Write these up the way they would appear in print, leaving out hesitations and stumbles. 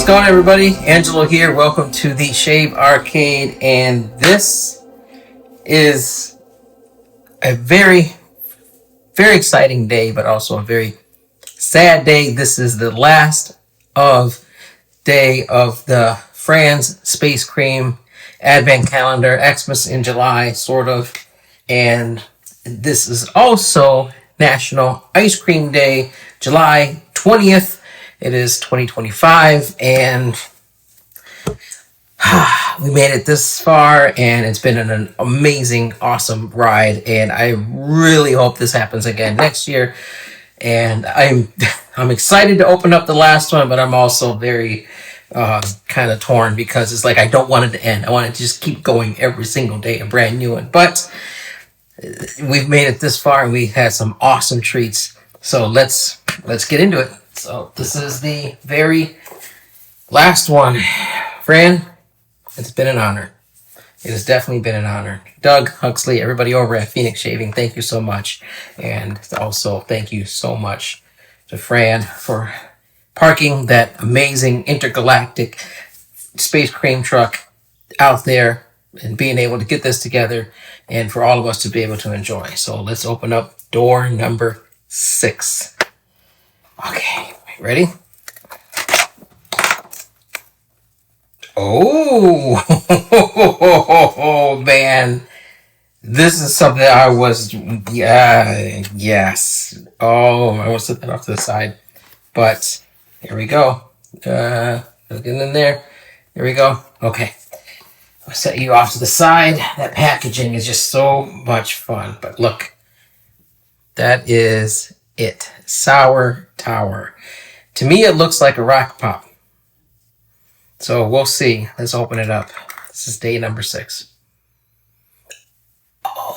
How's it going, everybody? Angelo here. Welcome to the Shave Arcade, and this is a very, very exciting day, but also a very sad day. This is the last day of the Fran's Space Cream Advent Calendar, Xmas in July, sort of, and this is also National Ice Cream Day, July 20th. It is 2025, and we made it this far, and it's been an amazing, awesome ride, and I really hope this happens again next year. And I'm excited to open up the last one, but I'm also very kind of torn because it's like I don't want it to end. I want it to just keep going every single day, a brand new one. But we've made it this far, and we've had some awesome treats. So let's get into it. So this is the very last one. Fran, it's been an honor. It has definitely been an honor. Doug, Huxley, everybody over at Phoenix Shaving, thank you so much. And also thank you so much to Fran for parking that amazing intergalactic space cream truck out there and being able to get this together and for all of us to be able to enjoy. So let's open up door number 6. Okay, ready? Oh, man. This is something I was, yes. Oh, I almost took that off to the side. But here we go. Looking in there. There we go. Okay. I'll set you off to the side. That packaging is just so much fun. But look, that is it. Sour Tower. To me, it looks like a rock pop. So we'll see. Let's open it up. This is day number 6. Oh.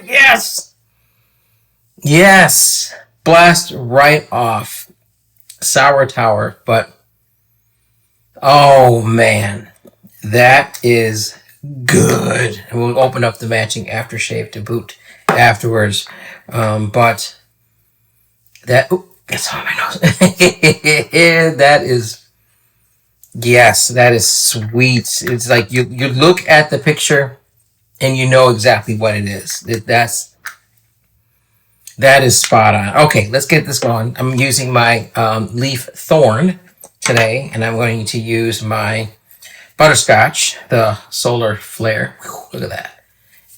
Yes! Yes! Blast right off. Sour Tower. But, oh man, that is good. And we'll open up the matching aftershave to boot afterwards. But that, that's on my nose. That is, yes, that is sweet. It's like you look at the picture and you know exactly what it is. That is spot on. Okay, let's get this going. I'm using my leaf thorn today, and I'm going to use my butterscotch, the solar flare. Look at that.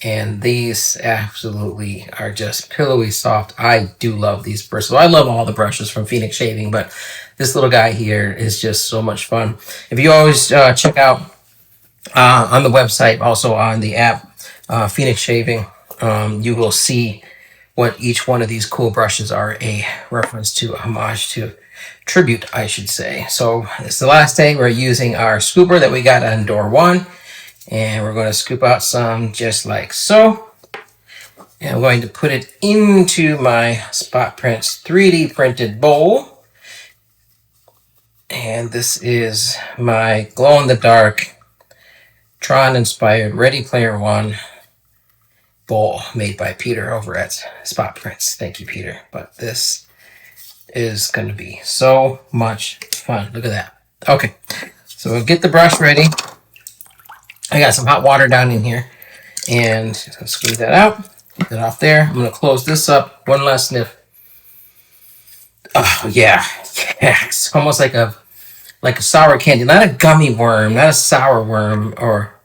And these absolutely are just pillowy soft. I do love these bristles. I love all the brushes from Phoenix Shaving, but this little guy here is just so much fun. If you always check out on the website, also on the app, Phoenix Shaving, you will see what each one of these cool brushes are a reference to, homage to, tribute, I should say. So it's the last day. We're using our scooper that we got on door 1. And we're going to scoop out some just like so. And I'm going to put it into my Spot Prints 3D printed bowl. And this is my glow-in-the-dark, Tron-inspired Ready Player One bowl made by Peter over at Spot Prints. Thank you, Peter. But this is going to be so much fun. Look at that. Okay, so we'll get the brush ready. I got some hot water down in here, and squeeze that out, get that off there. I'm going to close this up. One last sniff. Oh, yeah. It's almost like a sour candy. Not a gummy worm, not a sour worm, or...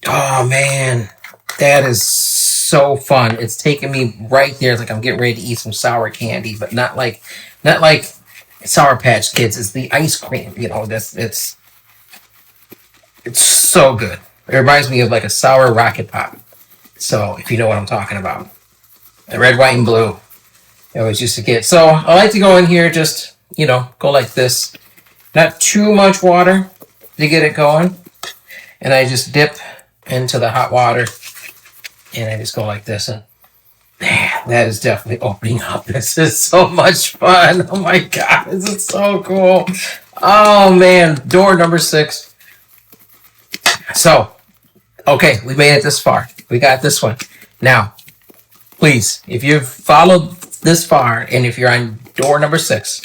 Oh, man. That is so fun. It's taking me right there. It's like I'm getting ready to eat some sour candy, but not like Sour Patch Kids. It's the ice cream, you know, it's so good. It reminds me of like a sour rocket pop. So if you know what I'm talking about. The red, white, and blue. I always used to get. So I like to go in here, just, you know, go like this. Not too much water to get it going. And I just dip into the hot water. And I just go like this. And man, that is definitely opening up. This is so much fun. Oh my God, this is so cool. Oh man, door number 6. So, okay, we made it this far. We got this one. Now, please, if you've followed this far, and if you're on door number 6,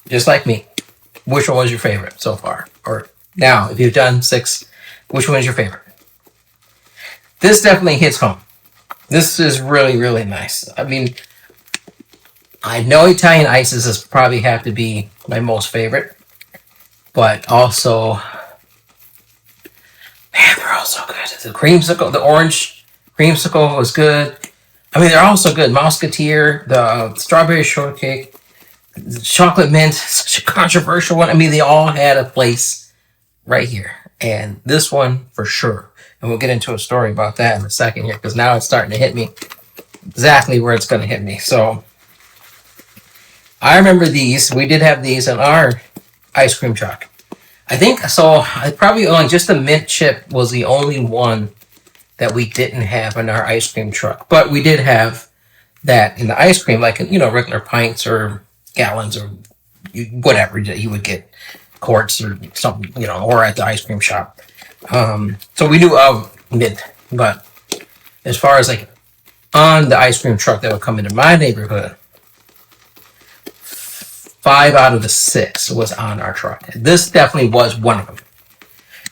just like me, which one was your favorite so far? Or now, if you've done 6, which one is your favorite? This definitely hits home. This is really, really nice. I mean, I know Italian ices is probably have to be my most favorite, but also, man, they're all so good. The creamsicle, the orange creamsicle was good. I mean, they're all so good. Musketeer, the strawberry shortcake, the chocolate mint, such a controversial one. I mean, they all had a place right here. And this one for sure. And we'll get into a story about that in a second here, because now it's starting to hit me exactly where it's going to hit me. So I remember these. We did have these in our ice cream truck. I think so. I probably only just the mint chip was the only one that we didn't have in our ice cream truck, but we did have that in the ice cream, like regular pints or gallons or whatever that you would get, quarts or something, or at the ice cream shop. So we knew of mint, but as far as like on the ice cream truck that would come into my neighborhood, 5 out of the 6 was on our truck. This definitely was one of them.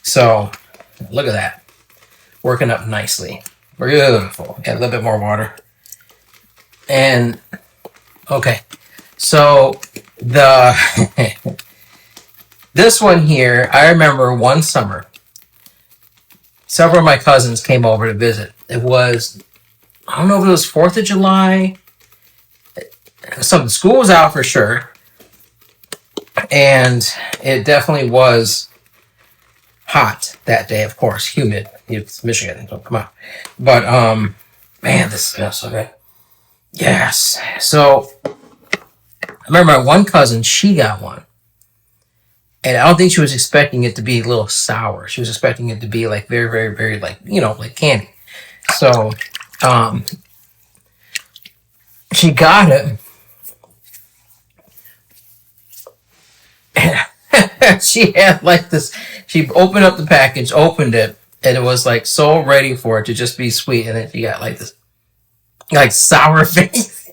So look at that. Working up nicely. Beautiful. Add a little bit more water. And okay. So this one here, I remember one summer, several of my cousins came over to visit. It was, I don't know if it was 4th of July. Something, school was out for sure. And it definitely was hot that day, of course, humid. It's Michigan, so come on. But man, this smells so good. Yes. So I remember my one cousin, she got one. And I don't think she was expecting it to be a little sour. She was expecting it to be like very, very, very like, like candy. So she got it. She had like this, she opened up the package, opened it, and it was like so ready for it to just be sweet. And then she got like this, like sour face.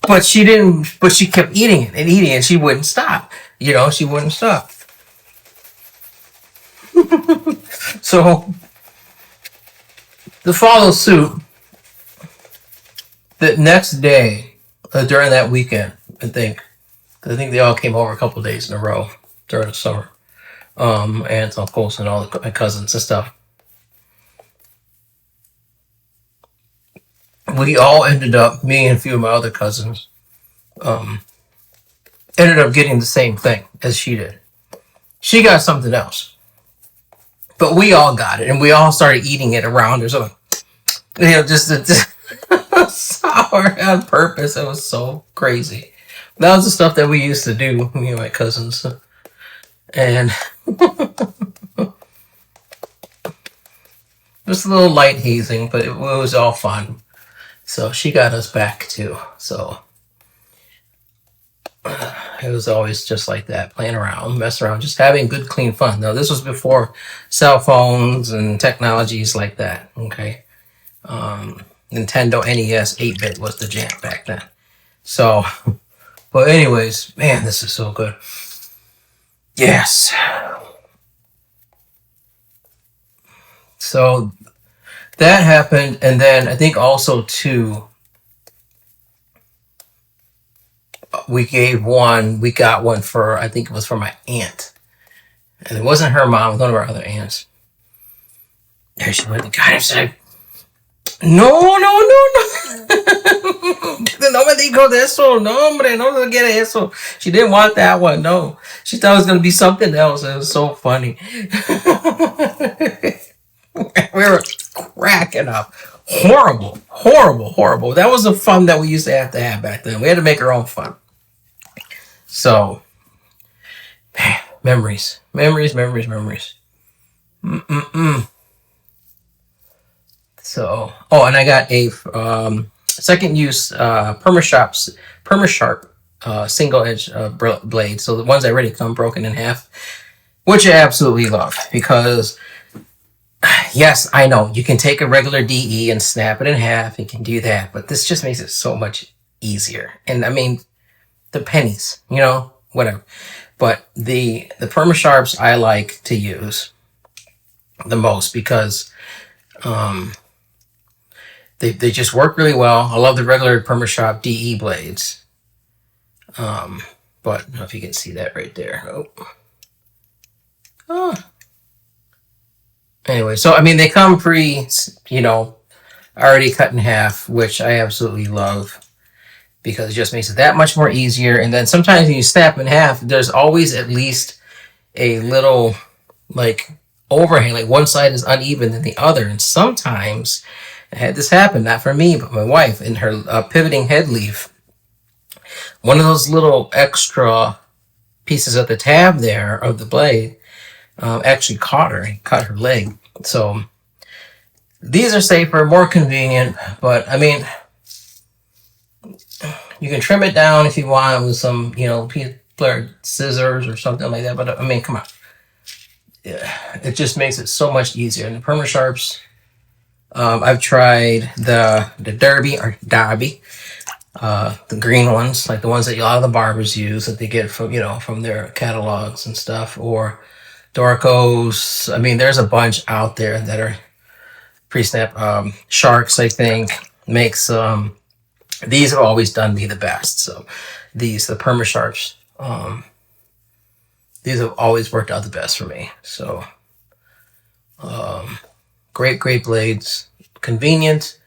But she didn't, but she kept eating it and eating it. She wouldn't stop. She wouldn't stop. So, to follow suit, the next day, during that weekend, I think they all came over a couple of days in a row during the summer. Aunts, uncles, and all my cousins and stuff. We all ended up, me and a few of my other cousins, ended up getting the same thing as she did. She got something else. But we all got it, and we all started eating it around her. So, just sour on purpose. It was so crazy. That was the stuff that we used to do, me and my cousins. And just a little light hazing, but it was all fun. So she got us back too. So it was always just like that, playing around, messing around, just having good, clean fun. Now, this was before cell phones and technologies like that, okay? Nintendo NES 8-bit was the jam back then. So, but anyways, man, this is so good. Yes. So that happened, and then I think also too, we got one for, I think it was for my aunt. And it wasn't her mom, it was one of our other aunts. There she went, the guy said, no. No me dijo de eso. No, hombre, no se quiere eso. She didn't want that one, no. She thought it was going to be something else. It was so funny. We were cracking up. Horrible. That was the fun that we used to have back then. We had to make our own fun. So, man, memories. So, and I got a second use Permasharp single edge blade. So the ones that already come broken in half, which I absolutely love, because yes, I know you can take a regular DE and snap it in half. You can do that, but this just makes it so much easier. And I mean, the pennies, you know, whatever. But the perma sharps I like to use the most because they just work really well. I love the regular perma sharp DE blades. But I don't know if you can see that right there. Oh. Anyway, so I mean, they come you know, already cut in half, which I absolutely love because it just makes it that much more easier. And then sometimes when you snap in half, there's always at least a little like overhang, like one side is uneven than the other. And sometimes I had this happen, not for me, but my wife, in her pivoting head leaf. One of those little extra pieces at the tab there of the blade actually cut her leg. So these are safer, more convenient, but I mean, you can trim it down if you want with some, you know, scissors or something like that. But I mean, come on. Yeah, it just makes it so much easier. And the perma sharps, I've tried the Derby, the green ones, like the ones that a lot of the barbers use that they get from, you know, from their catalogs and stuff, or Dorcos. I mean, there's a bunch out there that are pre-snap. Sharks, I think, makes these have always done me the best. So the perma sharps, these have always worked out the best for me. So great blades, convenient.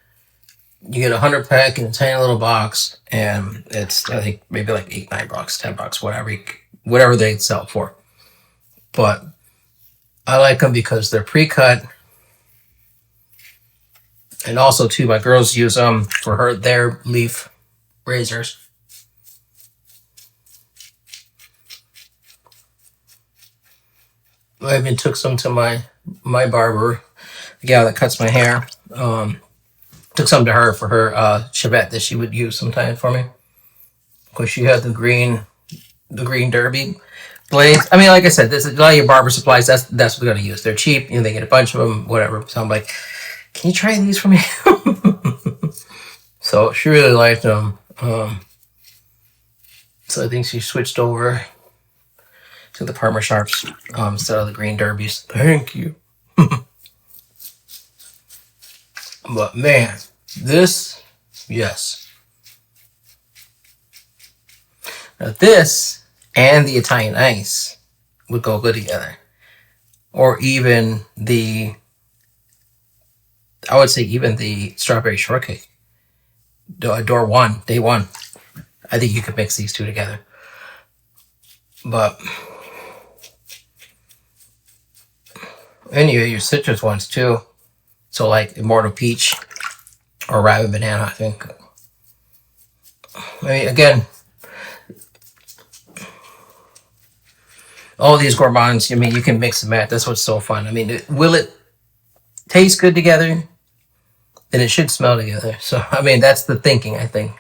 You get 100 pack in a tiny little box, and it's, I think, maybe like $8, $9, $10, whatever they sell for. But I like them because they're pre-cut, and also too, my girls use them for their leaf razors. I even took some to my barber, the gal that cuts my hair. Took some to her for her Chevette that she would use sometimes for me, because she had the green Derby blades. I mean, like I said, this is a lot of your barber supplies. That's what they're gonna use. They're cheap. You know, they get a bunch of them, whatever. So I'm like, can you try these for me? So she really liked them. So I think she switched over to the perma sharps instead of the green Derbies. Thank you. But man, this, yes. Now this and the Italian ice would go good together. Or even I would say even the strawberry shortcake. Day one. I think you could mix these two together. But and your citrus ones too. So like Immortal Peach or Rabbit Banana, I think. I mean, again, all these gourmands, I mean, you can mix and match. That's what's so fun. I mean, will it taste good together? Then it should smell together. So, I mean, that's the thinking, I think.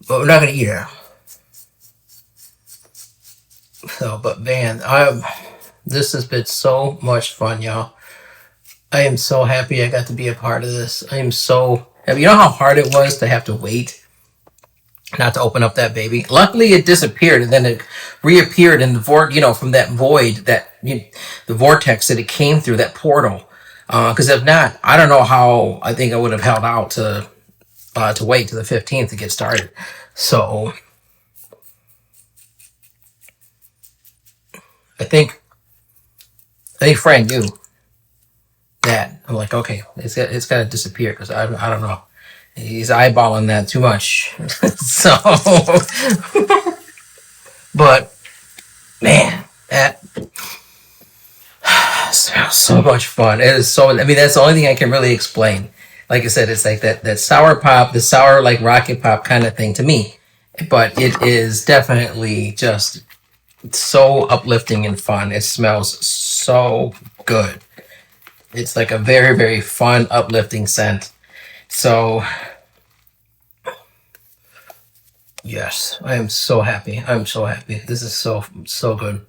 But we're not going to eat it. So, but man, this has been so much fun, y'all. I am so happy I got to be a part of this. I am so happy. You know how hard it was to have to wait not to open up that baby? Luckily, it disappeared, and then it reappeared in the you know, from that void, the vortex that it came through, that portal. Because if not, I don't know how. I think I would have held out to wait to the 15th to get started. So I think Fran knew that. I'm like, okay, it's got to disappear, because I don't know. He's eyeballing that too much. So, but man, that smells so much fun. It is so. I mean, that's the only thing I can really explain. Like I said, it's like that sour pop, the sour like rocket pop kind of thing to me. But it is definitely just so uplifting and fun. It smells so good. It's like a very, very fun, uplifting scent. So, yes, I am so happy. I'm so happy. This is so good.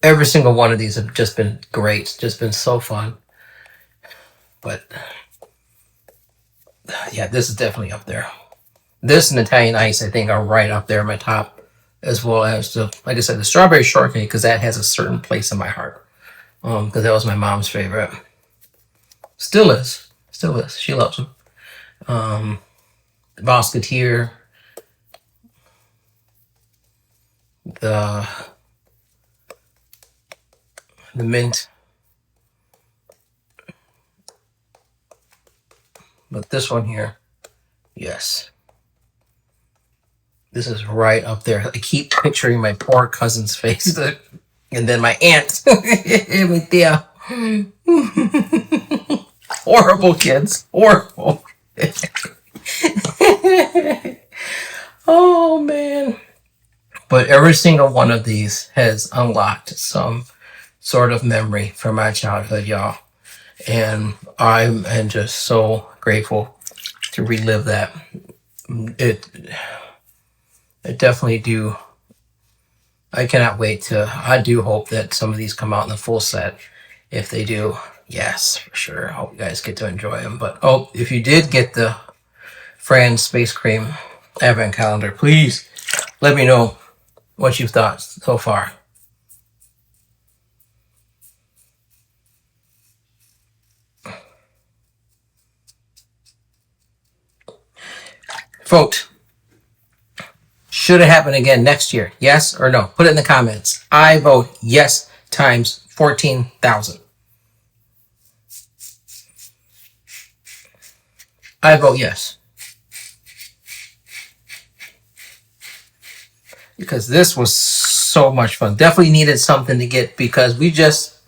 Every single one of these have just been great. Just been so fun. But, yeah, this is definitely up there. This and Italian Ice, I think, are right up there in my top, as well as the, like I said, the strawberry shortcake, because that has a certain place in my heart. Because that was my mom's favorite. Still is. Still is. She loves them. The Musketeer. The mint. But this one here, yes. This is right up there. I keep picturing my poor cousin's face. And then my aunt. Horrible kids. Horrible. Oh, man. But every single one of these has unlocked some sort of memory from my childhood, y'all. And I'm just so grateful to relive that. I definitely do. I cannot wait I do hope that some of these come out in the full set. If they do, yes, for sure. I hope you guys get to enjoy them. But, if you did get the Fran Space Cream Advent Calendar, please let me know what you've thought so far. Vote. Should it happen again next year? Yes or no? Put it in the comments. I vote yes times 14,000. I vote yes. Because this was so much fun. Definitely needed something to get, because we just,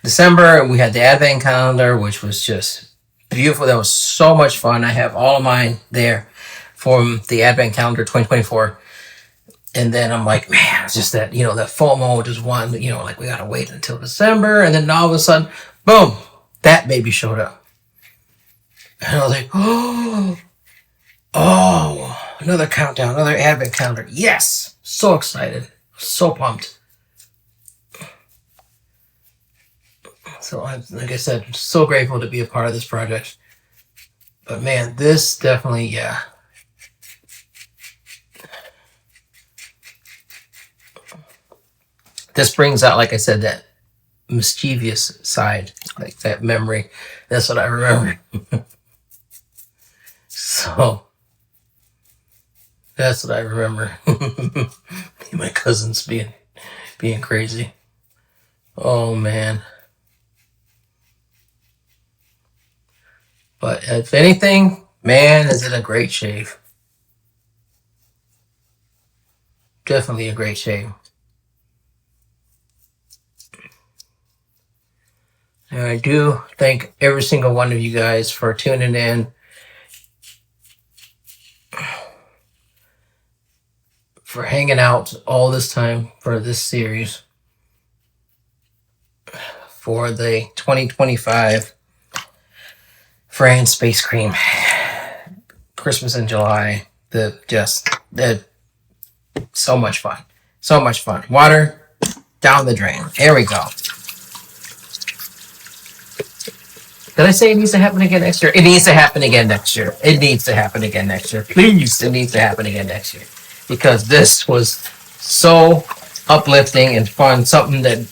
December, and we had the Advent Calendar, which was just beautiful. That was so much fun. I have all of mine there from the Advent Calendar 2024. And then I'm like, man, it's just that, that FOMO just one, like we got to wait until December. And then all of a sudden, boom, that baby showed up. And I was like, oh, another countdown, another Advent Calendar. Yes. So excited. So pumped. So, like I said, so grateful to be a part of this project. But man, this definitely, yeah. This brings out, like I said, that mischievous side, like that memory. That's what I remember. So, that's what I remember. My cousins being crazy. Oh, man. But if anything, man, is it a great shave. Definitely a great shave. And I do thank every single one of you guys for tuning in. For hanging out all this time for this series. For the 2025 Fran Space Cream. Christmas in July. So much fun. So much fun. Water down the drain. There we go. Did I say it needs to happen again next year? It needs to happen again next year. It needs to happen again next year. Please, it needs to happen again next year. Because this was so uplifting and fun. Something that,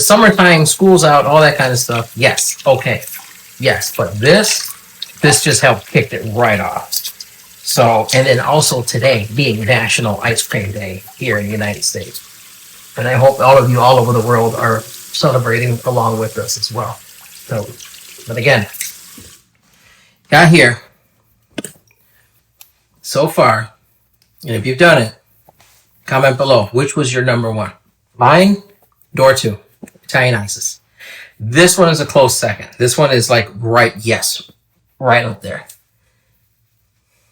summertime, school's out, all that kind of stuff. Yes, okay. Yes, but this just helped kick it right off. So, and then also today being National Ice Cream Day here in the United States. And I hope all of you all over the world are celebrating along with us as well. So, but again, got here so far, and if you've done it, comment below which was your number one. Mine, Door 2, Italian Ices. This one is a close second. This one is like right up there.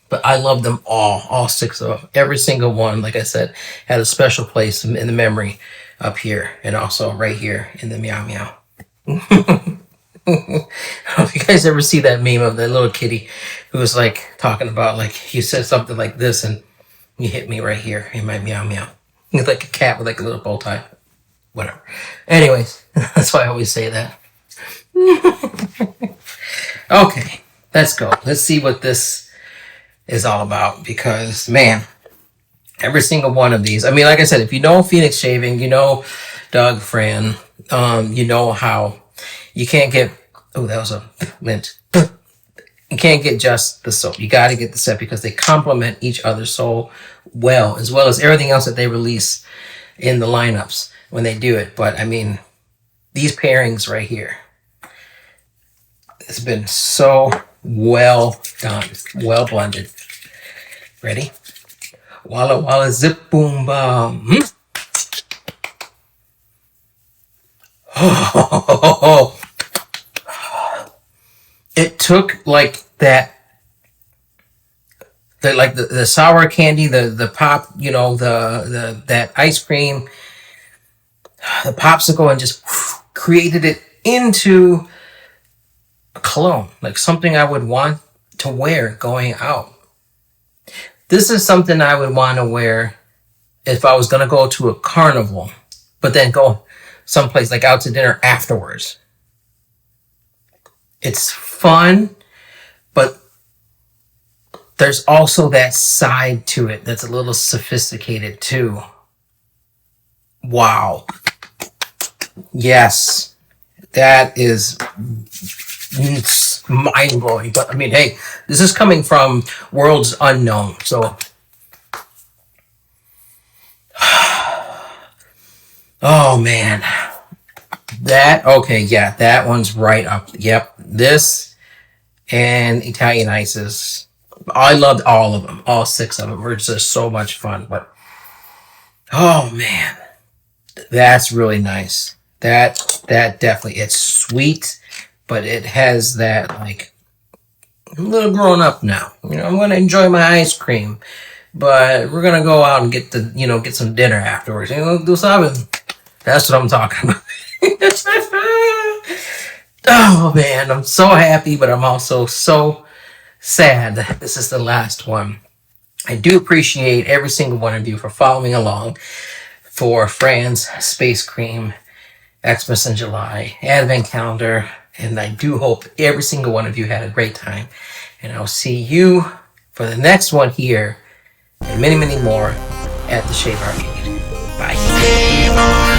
But I love them all 6 of them. Every single one, like I said, had a special place in the memory up here, and also right here in the meow meow. If you guys ever see that meme of that little kitty who was like talking about, like, you said something like this and you hit me right here in my meow meow. It's like a cat with like a little bow tie. Whatever. Anyways, that's why I always say that. Okay, let's go. Let's see what this is all about, because man, every single one of these, I mean, like I said, if you know Phoenix Shaving, you know Doug, Fran, you know how you can't get, oh, that was a lint. You can't get just the soap. You got to get the set, because they complement each other so well as everything else that they release in the lineups when they do it. But I mean, these pairings right here, it's been so well done, well blended. Ready? Walla walla zip boom bam. Oh, it took like that, the sour candy, the pop, you know, the that ice cream, the popsicle, and just created it into a cologne, like something I would want to wear going out. This is something I would want to wear if I was going to go to a carnival, but then go someplace like out to dinner afterwards. It's fun, but there's also that side to it that's a little sophisticated too. Wow. Yes, that is mind blowing. But I mean, hey, this is coming from worlds unknown. So, oh man, okay, yeah, that one's right up. Yep, this and Italian Ices. I loved all of them. All 6 of them were just so much fun. But oh man, that's really nice. That definitely, it's sweet, but it has that, like, I'm a little grown up now. You know, I'm gonna enjoy my ice cream, but we're gonna go out and get some dinner afterwards. You know, do something. That's what I'm talking about. Oh man, I'm so happy, but I'm also so sad that this is the last one. I do appreciate every single one of you for following along for Fran's Space Cream Xmas in July Advent Calendar, and I do hope every single one of you had a great time, and I'll see you for the next one here and many, many more at the Shave Arcade. Bye.